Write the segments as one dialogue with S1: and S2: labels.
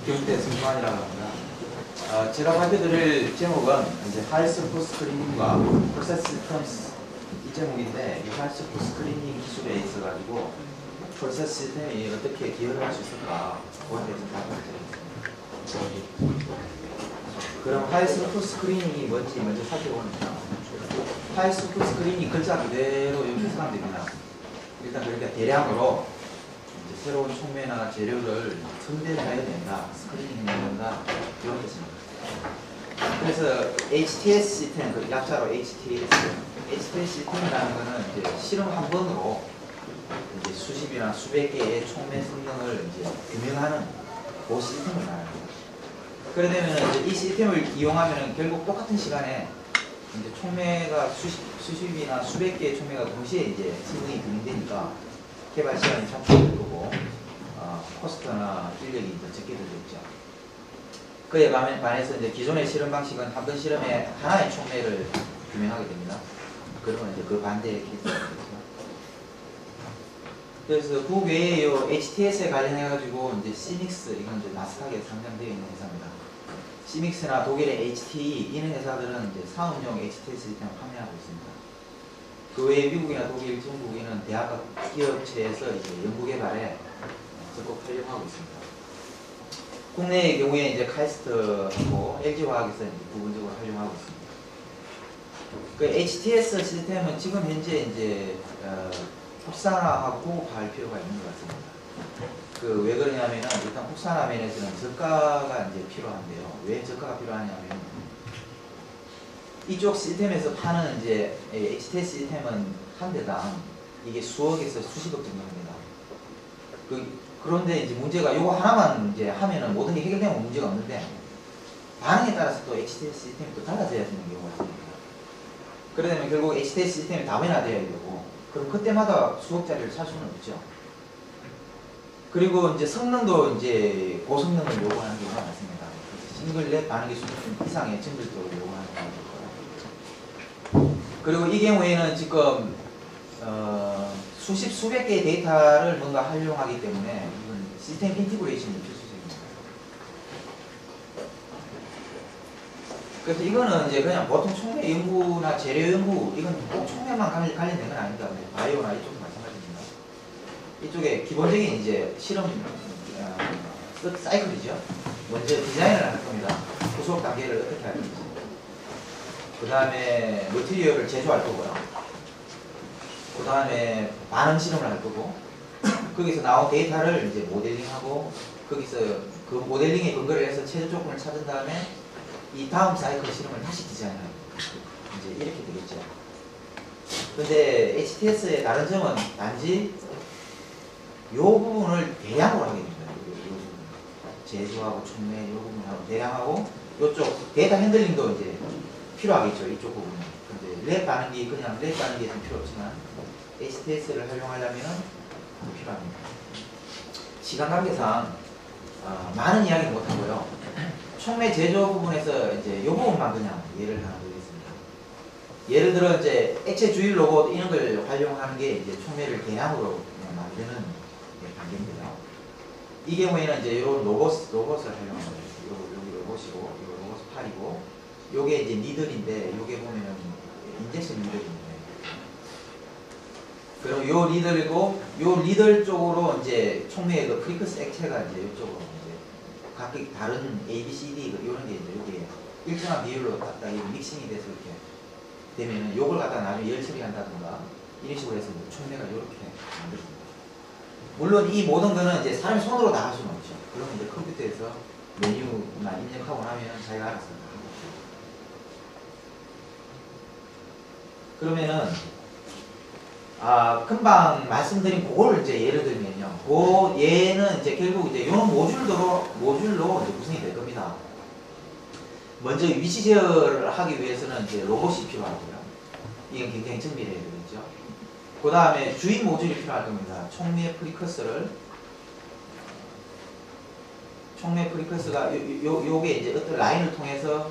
S1: 교육대 승관이라고 합니다. 제가 발표드릴 제목은 이제 하이스프 스크리닝과 프로세스 시스템스 이 제목인데, 이 하이스프 스크리닝 기술에 있어가지고 프로세스 시스템이 어떻게 기여를 할 수 있을까 그거에 대해서 발표드리겠습니다. 그럼 하이스프 스크리닝이 뭔지 먼저 살펴봅니다. 하이스프 스크리닝 글자 그대로 이렇게 해석됩니다. 일단 그러니까 대량으로 이제 새로운 촉매나 재료를 선별해야 된다, 스크리닝해야 된다, 이런 뜻입니다. 그래서 HTS 시스템, 그 약자로 HTS 시스템이라는 것은 이제 실험 한 번으로 이제 수십이나 수백 개의 촉매 성능을 이제 규명하는 그 시스템을 말합니다. 그러게 되면 이제 이 시스템을 이용하면 결국 똑같은 시간에 이제 촉매가 수십이나 수백 개의 촉매가 동시에 이제 성능이 규명되니까 개발 시간이 단축될 거고, 코스트나 인력이 이제 적게 들겠죠. 그에 반해서 이제 기존의 실험 방식은 한 번 실험에 하나의 촉매를 규명하게 됩니다. 그러면 이제 그 반대의 케이스가 되겠죠. 그래서 그 외에 요 HTS에 관련해가지고 이제 시믹스, 이건 이제 나스닥에 상장되어 있는 회사입니다. 시믹스나 독일의 HTE, 이런 회사들은 이제 상업용 HTS 시스템을 판매하고 있습니다. 그 외에 미국이나 독일, 중국에는 대학과 기업체에서 이제 연구개발에 적극 활용하고 있습니다. 국내의 경우에 이제 카이스트하고 LG화학에서 이제 부분적으로 활용하고 있습니다. 그 HTS 시스템은 지금 현재 이제 국산화하고 갈 필요가 있는 것 같습니다. 그 왜 그러냐면은 일단 국산화 면에서는 저가가 이제 필요한데요. 왜 저가가 필요하냐면 이쪽 시스템에서 파는 이제 HTS 시스템은 한 대당 이게 수억에서 수십억 정도 합니다. 그런데 이제 문제가 요거 하나만 이제 하면은 모든 게 해결되면 문제가 없는데, 반응에 따라서 또 HTS 시스템이 또 달라져야 되는 경우가 있습니다. 그러면 결국 HTS 시스템이 다변화되어야 되고, 그럼 그때마다 수억짜리를 살 수는 없죠. 그리고 이제 성능도 이제 고성능을 요구하는 경우가 많습니다. 싱글넷 반응기 수준 이상의 정밀도를 요구하는 경우가 있고요. 그리고 이 경우에는 지금 수십 수백 개의 데이터를 뭔가 활용하기 때문에 이건 시스템 인티그레이션이 필수적입니다. 그래서 이거는 이제 그냥 보통 촉매 연구나 재료 연구, 이건 꼭 촉매만 관련된 건 아닙니다. 바이오나 이쪽도 마찬가지입니다. 이쪽에 기본적인 이제 실험 사이클이죠. 먼저 디자인을 할 겁니다. 후속 단계를 어떻게 할 건지. 그 다음에 머티리얼을 제조할 거고요. 그 다음에 반응 실험을 할 거고, 거기서 나온 데이터를 이제 모델링하고, 거기서 그 모델링에 근거를 해서 최저 조건을 찾은 다음에 이 다음 사이클 실험을 다시 디자인하는 이제 이렇게 되겠죠. 근데 HTS의 다른 점은 단지 요 부분을 대량으로 하게 됩니다. 요 부분. 제조하고 촉매 요 부분하고 대량하고, 요쪽 데이터 핸들링도 이제 필요하겠죠. 이쪽 부분은. 근데 랩 반응기, 그냥 랩 반응기에는 필요 없지만 HTS를 활용하려면 필요합니다. 시간 관계상 많은 이야기 못 하고요. 촉매 제조 부분에서 이제 이 부분만 그냥 예를 하나 드리겠습니다. 예를 들어 이제 액체 주입 로봇 이런 걸 활용하는 게 이제 촉매를 대량으로 만드는 단계입니다. 이 경우에는 이제 이런 로봇을 활용하는 거예요. 여기 로봇이고, 이 로봇 팔이고, 요게 이제 니들인데, 요게 보면은 인젝션 니들입니다. 그리고 요 리들이고, 요 리들 쪽으로 이제 촉매의 그 프리커스 액체가 이제 이쪽으로 이제 각각 다른 A, B, C, D 이런 게 이제 여기에 일정한 비율로 갖다 믹싱이 돼서 이렇게 되면은 요걸 갖다 나중에 열 처리한다든가 이런 식으로 해서 촉매가 이렇게 만들어집니다. 물론 이 모든 거는 이제 사람이 손으로 다 할 수는 없죠. 그러면 이제 컴퓨터에서 메뉴나 입력하고 나면 자기가 알아서 하겠죠. 그러면은 금방 말씀드린 그걸 이제 예를 들면요. 그 얘는 이제 결국 이제 요런 모듈로 이제 구성이 될 겁니다. 먼저 위치 제어를 하기 위해서는 이제 로봇이 필요하고요. 이건 굉장히 정밀해야 되겠죠. 그 다음에 주입 모듈이 필요할 겁니다. 촉매 프리커스가 요게 이제 어떤 라인을 통해서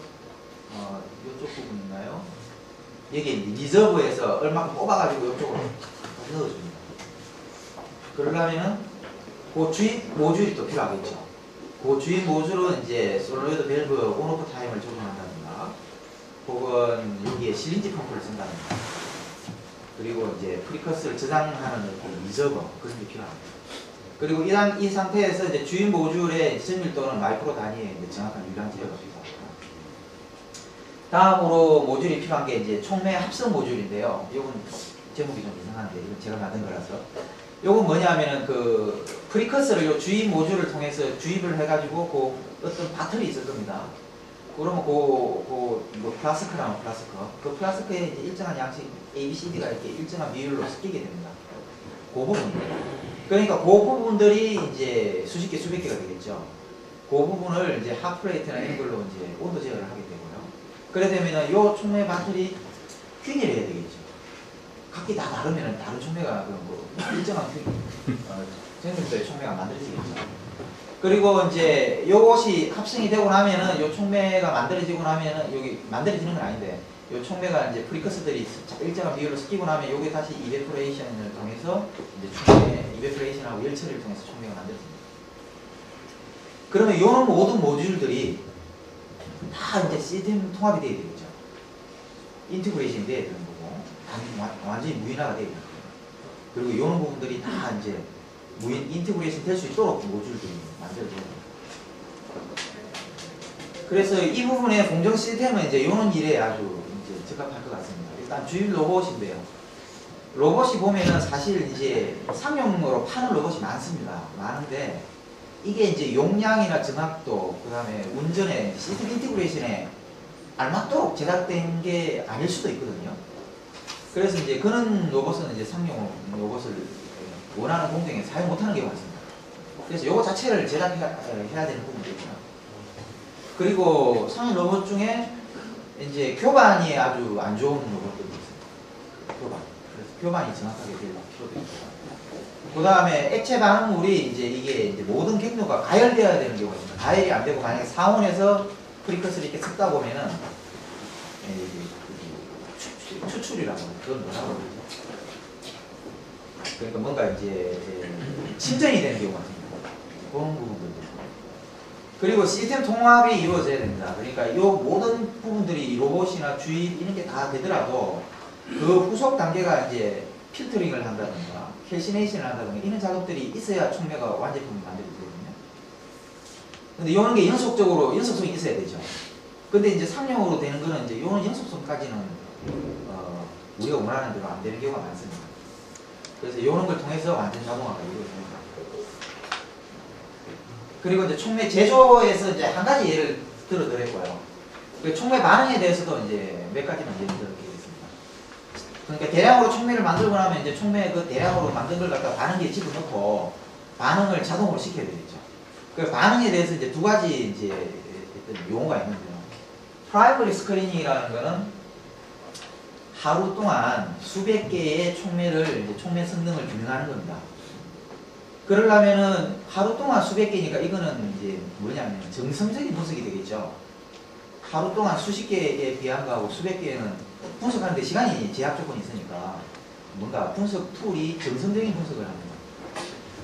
S1: 요쪽 부분인가요? 여기 리저브에서 얼마큼 뽑아가지고 이쪽으로 넣어줍니다. 그러려면은 그 주입 모듈이 또 필요하겠죠. 그 주입 모듈은 이제 솔노이드 밸브 온오프 타임을 조정한다든가, 혹은 여기에 실린지 펌프를 쓴다든가, 그리고 이제 프리커스를 저장하는 어떤 리저버 그런 게 필요합니다. 그리고 이 상태에서 이제 주입 모듈의 정밀도는 마이크로 단위의 이제 정확한 유량 제어가 필요합니다. 다음으로 모듈이 필요한 게 이제 총매 합성 모듈인데요. 이건 제목이 좀 이상한데 이건 제가 만든 거라서. 요건 뭐냐면은 그 프리커스를 요 주입 모듈을 통해서 주입을 해가지고 그 어떤 바틀이 있을 겁니다. 그러면 뭐 플라스크라면 플라스크, 그 플라스크에 이제 일정한 양식 A, B, C, D가 이렇게 일정한 비율로 섞이게 됩니다. 그 부분입니다. 그러니까 그 부분들이 이제 수십 개, 수백 개가 되겠죠. 그 부분을 이제 핫플레이트나 이런 걸로 이제 온도 제어를 하게 되고요. 그래 되면은 요 총매 바틀이 균일해야 되겠죠. 각기 다 다르면은 다른 총매가 뭐 일정한 정밀도의 총매가 만들어지겠죠. 그리고 이제 요것이 합성이 되고 나면은 요 총매가 만들어지고 나면은 여기 만들어지는 건 아닌데 요 총매가 이제 프리커스들이 일정한 비율로 섞이고 나면 요게 다시 이베포레이션을 통해서 이제 총매 이베포레이션하고 열 처리를 통해서 총매가 만들어집니다. 그러면 요 모든 모듈들이 다 이제 시스템 통합이 돼야 되겠죠. 인티그레이션이 돼야 되는 거고 완전히 무인화가 돼야 되는 거예요. 그리고 요런 부분들이 다 이제 인티그레이션 될 수 있도록 모듈들이 만들어져야 됩니다. 그래서 이 부분의 공정 시스템은 이제 요런 일에 아주 이제 적합할 것 같습니다. 일단 주입 로봇인데요. 로봇이 보면은 사실 이제 상용으로 파는 로봇이 많은데 이게 이제 용량이나 정확도, 그 다음에 운전에 시스템 인티그레이션에 알맞도록 제작된 게 아닐 수도 있거든요. 그래서 이제 그런 로봇은 이제 상용 로봇을 원하는 공정에 사용 못하는 경우가 있습니다. 그래서 요거 자체를 제작해야 되는 부분도 있고요. 그리고 상용 로봇 중에 이제 교반이 아주 안 좋은 로봇들도 있습니다. 교반. 그래서 교반이 정확하게 될 필요도 있고. 그 다음에 액체 반응물이 이게 이제 모든 경로가 가열되어야 되는 경우가 있습니다. 가열이 안 되고 만약에 상온에서 프리커스를 이렇게 섞다 보면은 추출이라고 하죠. 그건 뭐라고 그러죠? 그러니까 뭔가 이제 침전이 되는 경우가 있습니다. 그런 부분들도 있고. 그리고 시스템 통합이 이루어져야 됩니다. 그러니까 이 모든 부분들이 로봇이나 주입 이런 게 다 되더라도 그 후속 단계가 이제 필터링을 한다든가 캘시네이션을 한다든가 이런 작업들이 있어야 총매가 완제품이 만들어지거든요. 근데 이런 게 연속성이 있어야 되죠. 근데 이제 상용으로 되는 거는 이제 이런 연속성까지는 우리가 원하는 대로 안 되는 경우가 많습니다. 그래서 이런 걸 통해서 완전 자동화가 이루어집니다. 그리고 이제 총매 제조에서 이제 한 가지 예를 들어드렸고요. 그 총매 반응에 대해서도 이제 몇 가지만 예를 들어드리겠습니다. 그러니까 대량으로 총매를 만들고 나면 이제 총매 그 대량으로 만든 걸 갖다 반응기에 집어넣고 반응을 자동으로 시켜야 되겠죠. 그 반응에 대해서 이제 두 가지 이제 용어가 있는데요. 프라이머리 스크리닝이라는 거는 하루 동안 수백 개의 총매를 이제 총매 성능을 규명하는 겁니다. 그러려면은 하루 동안 수백 개니까 이거는 이제 뭐냐면 정성적인 분석이 되겠죠. 하루 동안 수십 개에 비한 거하고 수백 개는 분석하는데 시간이 제약 조건이 있으니까 뭔가 분석 툴이 정성적인 분석을 합니다.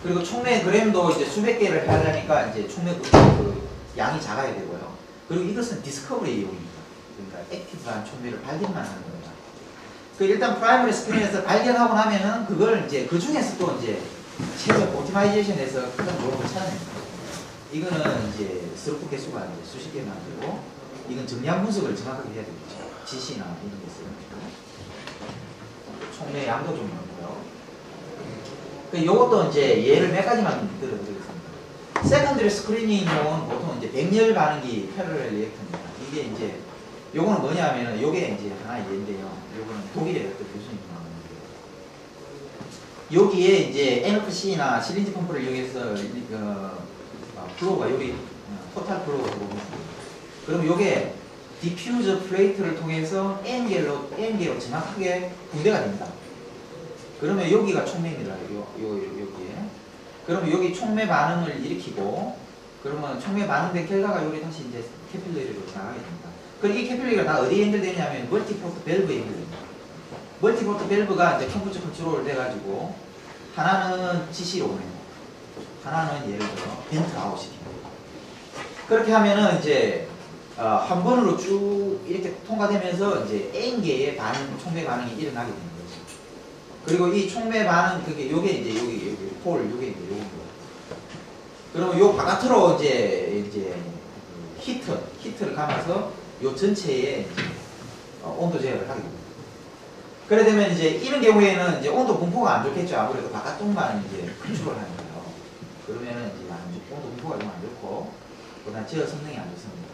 S1: 그리고 총매 그램도 이제 수백 개를 하려니까 이제 총매 그 양이 작아야 되고요. 그리고 이것은 디스커버리 용입니다. 그러니까 액티브한 총매를 발견만 하는 겁니다. 그 일단 프라이머리 스크린에서 발견하고 나면은 그걸 이제 그 중에서 또 이제 최종 오티마이제이션에서 가장 좋은 걸 찾아냅니다. 이거는 이제 스루프 개수가 이제 수십 개만 되고, 이건 정량 분석을 정확하게 해야 되겠죠. GC나 이런 게 쓰는 거고. 총매 양도 좀 많고요. 그 요것도 이제 예를 몇 가지만 들어드리겠습니다. 세컨드리 스크리닝용은 보통 이제 백열 반응기 패러렐 리액터입니다. 이게 이제 요거는 뭐냐면은 요게 이제 하나의 예인데요. 요거는 독일의 어떤 교수님이 나왔는데 여기에 이제 NFC나 실린지 펌프를 이용해서 플로우가 여기 토탈 플로우가 들어옵니다. 그럼 요게 디퓨저 플레이트를 통해서 N개로 정확하게 분배가 됩니다. 그러면 여기가 총매입니다. 여기에. 그러면 여기 총매 반응을 일으키고, 그러면 총매 반응된 결과가 여기 다시 이제 캐필러리로 나가게 됩니다. 그럼 이 캐필러리가 다 어디에 연결되냐면 멀티포트 밸브에 연결됩니다. 멀티포트 밸브가 이제 컴퓨터 컨트롤 돼가지고 하나는 GC로 보내고 하나는 예를 들어 벤트 아웃 시킵니다. 그렇게 하면은 이제 한 번으로 쭉 이렇게 통과되면서 이제 N 개의 총매 반응이 일어나게 되는 거죠. 그리고 이 총매 반응 그게 요게 이제 여기 폴 요게 이제 요겁니다. 그러면 요 바깥으로 이제 히트를 감아서 요 전체에 이제 온도 제어를 하게 됩니다. 그래 되면 이제 이런 경우에는 이제 온도 분포가 안 좋겠죠. 아무래도 바깥쪽만 이제 컨트롤 하는 거예요. 그러면은 이제 온도 분포가 좀 안 좋고, 그다음 제어 성능이 안 좋습니다.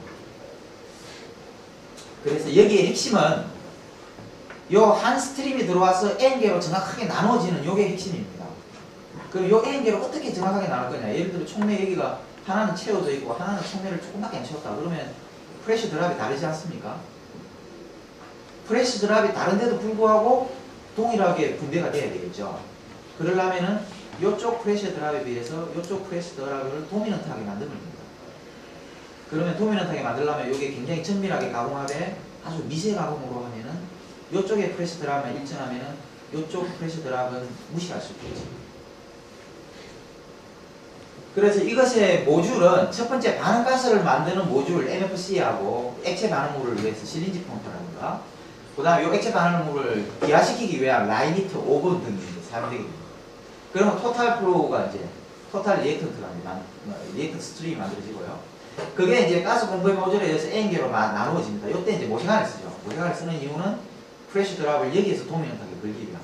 S1: 그래서 여기에 핵심은 요 한 스트림이 들어와서 N개로 정확하게 나눠지는 요게 핵심입니다. 그럼 요 N개로 어떻게 정확하게 나눌 거냐. 예를 들어 총매 여기가 하나는 채워져 있고 하나는 총매를 조금밖에 안 채웠다. 그러면 프레셔 드랍이 다르지 않습니까? 프레셔 드랍이 다른데도 불구하고 동일하게 분배가 돼야 되겠죠. 그러려면은 이쪽 프레셔 드랍에 비해서 이쪽 프레셔 드랍을 도미넌트하게 만들면 됩니다. 그러면 도미넌트하게 만들려면 이게 굉장히 정밀하게 가공하되 아주 미세 가공으로 하면은 이쪽에 프레셔 드랍만 일정하면은 이쪽 프레셔 드랍은 무시할 수 있겠죠. 그래서 이것의 모듈은 첫 번째 반응가스를 만드는 모듈 MFC하고 액체 반응물을 위해서 실린지 펌프라든가, 그 다음에 이 액체 반응물을 기화시키기 위한 라이니트 오븐 등이 사용되게 됩니다. 그러면 토탈 플로우가 이제 토탈 리액턴트가 리액턴트 스트림이 만들어지고요. 그게 이제 가스 공부의 모듈에 의해서 N개로 나누어집니다. 이때 이제 모생안을 쓰죠. 모생안을 쓰는 이유는 프레셔 드랍을 여기에서 도미넌트하게 걸기 위함.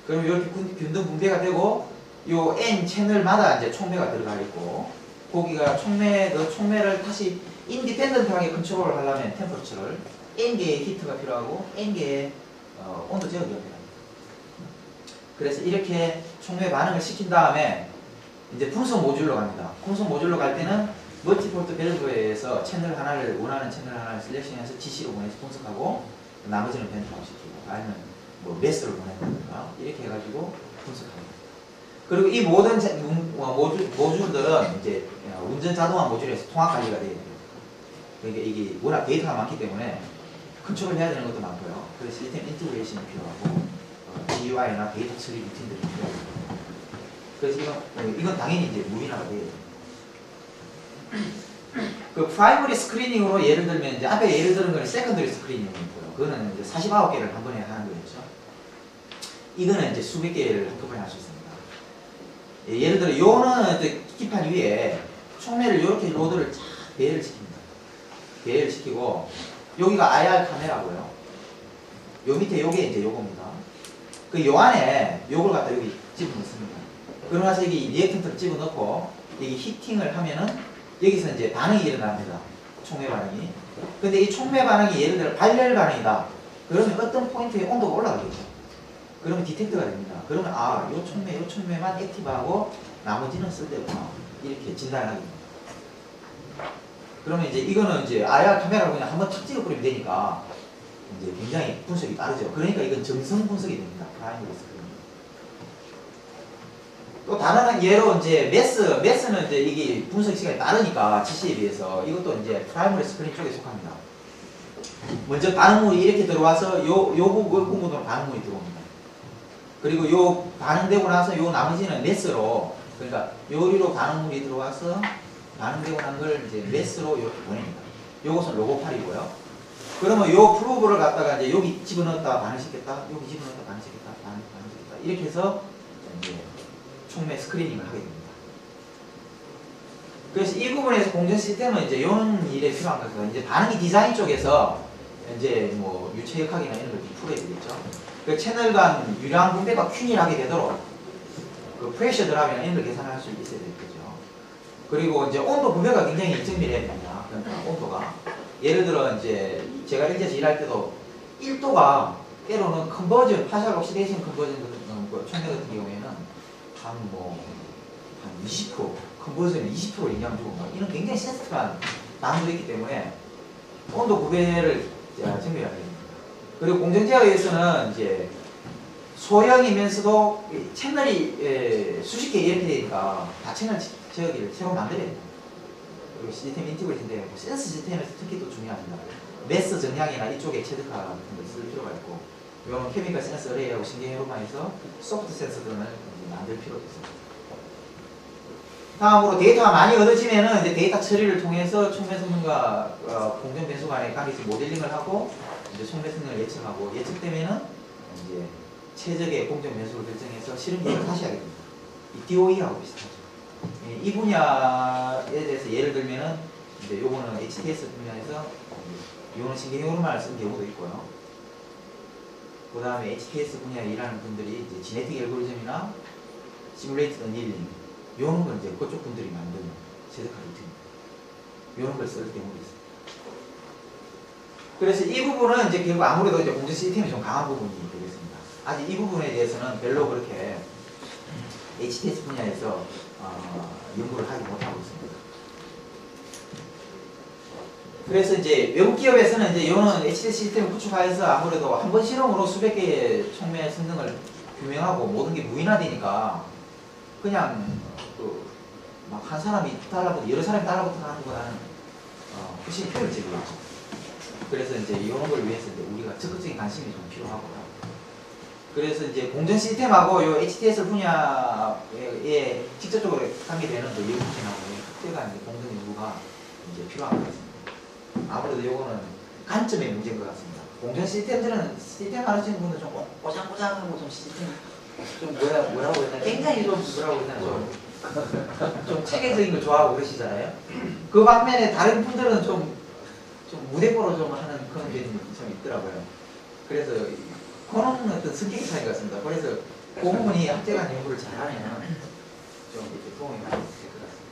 S1: 그럼 이렇게 균등 분배가 되고 요 N 채널마다 이제 총매가 들어가 있고, 거기가 총매를 다시 인디펜던트하게 컨트롤을 하려면 템퍼처를 N개의 히트가 필요하고 N개의 온도 제어가 필요합니다. 그래서 이렇게 총매 반응을 시킨 다음에 이제 분석 모듈로 갑니다. 분석 모듈로 갈 때는 멀티폴트 밸브에 의해서 채널 하나를 원하는 채널 하나를 셀렉션해서 GC로 보내서 분석하고 나머지는 벤트아웃 시키고 아니면 뭐 메스를 보낸다든가 이렇게 해가지고 분석합니다. 그리고 이 모든 모듈들은 이제 운전 자동화 모듈에서 통합 관리가 되어야 됩니다. 그러니까 이게 워낙 데이터가 많기 때문에 컨트롤 해야 되는 것도 많고요. 그래서 시스템 인티그레이션이 필요하고 GUI나 데이터 처리 루틴들이 필요합니다. 그래서 이건 당연히 이제 무인화가 돼야 됩니다. 그 프라이머리 스크리닝으로 예를 들면 이제 앞에 예를 들은 거는 세컨더리 스크리닝이고요. 그거는 이제 49개를 한 번에 하는 거였죠. 이거는 이제 수백 개를 한꺼번에 할 수 있습니다. 예를 들어 요는 기판 위에 총매를 이렇게 로드를 쫙 배열을 시킵니다. 배열을 시키고 여기가 IR 카메라고요. 요 밑에 요게 이제 요겁니다. 그 요 안에 요걸 갖다 여기 집어넣습니다. 그러고 나서 여기 리액턴트를 집어넣고 여기 히팅을 하면은 여기서 이제 반응이 일어납니다. 총매 반응이. 근데 이 총매 반응이 예를 들어 발열 반응이다. 그러면 어떤 포인트에 온도가 올라가겠죠. 그러면 디텍트가 됩니다. 그러면 요 총매만 액티브하고 나머지는 쓸데없구나. 이렇게 진단을 하게 됩니다. 그러면 이제 이거는 이제 IR 카메라로 그냥 한번 탁 찍어버리면 되니까 이제 굉장히 분석이 빠르죠. 그러니까 이건 정성 분석이 됩니다. 프라이머리 스크린. 또 다른 예로 이제 메스는 이제 이게 분석 시간이 빠르니까 GC에 비해서 이것도 이제 프라이머리 스크린 쪽에 속합니다. 먼저 반응물이 이렇게 들어와서 요 부분으로 반응물이 들어옵니다. 그리고 요 반응되고 나서 요 나머지는 메스로, 그러니까 요리로 반응물이 들어와서 반응되고 난 걸 이제 메스로 이렇게 보냅니다. 요것은 로고팔이고요. 그러면 요 프로브를 갖다가 이제 여기 집어넣었다 반응시켰다, 여기 집어넣었다 반응시켰다, 반응시켰다 이렇게 해서 이제 총매 스크리닝을 하게 됩니다. 그래서 이 부분에서 공정 시스템은 이제 이런 일에 필요한 것은 이제 반응이 디자인 쪽에서 이제 뭐 유체역학이나 이런 걸 풀어야 되겠죠. 그 채널 간 유량 분배가 균일하게 되도록 그 프레셔 드랍이나 이런 걸 계산할 수 있어야 되겠죠. 그리고 이제 온도 분배가 굉장히 정밀해야 됩니다. 그러니까 온도가 예를 들어 이제 제가 일제에서 일할 때도 1도가 때로는 컨버전, 파셜 옥시데이션 컨버전 총매 같은 경우에는 한 20% 컨버전에 20% 영향을 주고 이런 굉장히 센스티브한 난도도 있기 때문에 온도 구배를 정밀하게 됩니다. 그리고 공정제어에 의해서는 이제 소형이면서도 채널이 수십 개 이렇게 되니까 다 채널 제어기를 새로 만들어야 됩니다. 그리고 시스템 인티그레이션 되고 센스 시스템에서 특히 또 중요합니다. 매스 정량이나 이쪽에 체드카 같은 걸 쓸 필요가 있고, 이거는 케미컬 센서 어레이하고 신경회로만해서 소프트 센서들을 만들 필요가 있습니다. 다음으로 데이터가 많이 얻어지면은 이제 데이터 처리를 통해서 총매 성능과 공정 변수 간의 관계식 모델링을 하고 이제 총매 성능을 예측하고 예측되면은 이제 최적의 공정 변수를 결정해서 실험 계획을 다시 하게 됩니다. 이 DOE하고 비슷하죠. 이 분야에 대해서 예를 들면은 이제 요거는 HTS 분야에서 요는 신경효율만 쓴 경우도 있고요. 그 다음에 HTS 분야에 일하는 분들이 이제 지네틱 알고리즘이나 시뮬레이티드 어닐링 요런 건 이제 그쪽 분들이 만든 최적화 루틴입니다. 요런 걸 쓸 경우도 있습니다. 그래서 이 부분은 이제 결국 아무래도 이제 공정 시스템이 좀 강한 부분이 되겠습니다. 아직 이 부분에 대해서는 별로 그렇게 HTS 분야에서 연구를 하지 못하고 있습니다. 그래서 이제 외국 기업에서는 이제 요는 HTS 시스템을 구축하여서 아무래도 한 번 실험으로 수백 개의 총매 성능을 규명하고 모든 게 무인화되니까 그냥 막 한 사람이 달라붙어 여러 사람이 달라붙어 하는 거는 훨씬 효율적이겠죠. 그래서 이제 이런 걸 위해서 이제 우리가 적극적인 관심이 좀 필요하고요. 그래서 이제 공정 시스템하고 요 HTS 분야에 직접적으로 관계되는 또 연구진하고 특별한 공정 연구가 이제 필요한 것 같습니다. 아무래도 요거는 관점의 문제인 것 같습니다. 공정 시스템들은 시스템 하시는 분들 좀 꼬장꼬장하고 좀 시스템 좀 뭐라고 해야 되나 굉장히 좀 뭐라고 해야 되나 좀 체계적인 걸 좋아하고 그러시잖아요. 그 반면에 다른 분들은 좀 무대뽀로 좀 하는 그런 게 좀 있더라고요. 그래서 그런 어떤 성격의 차이 같습니다. 그래서 그 부분이 학제간 연구를 잘하면 좀 이렇게 도움이 많이 될 것 같습니다.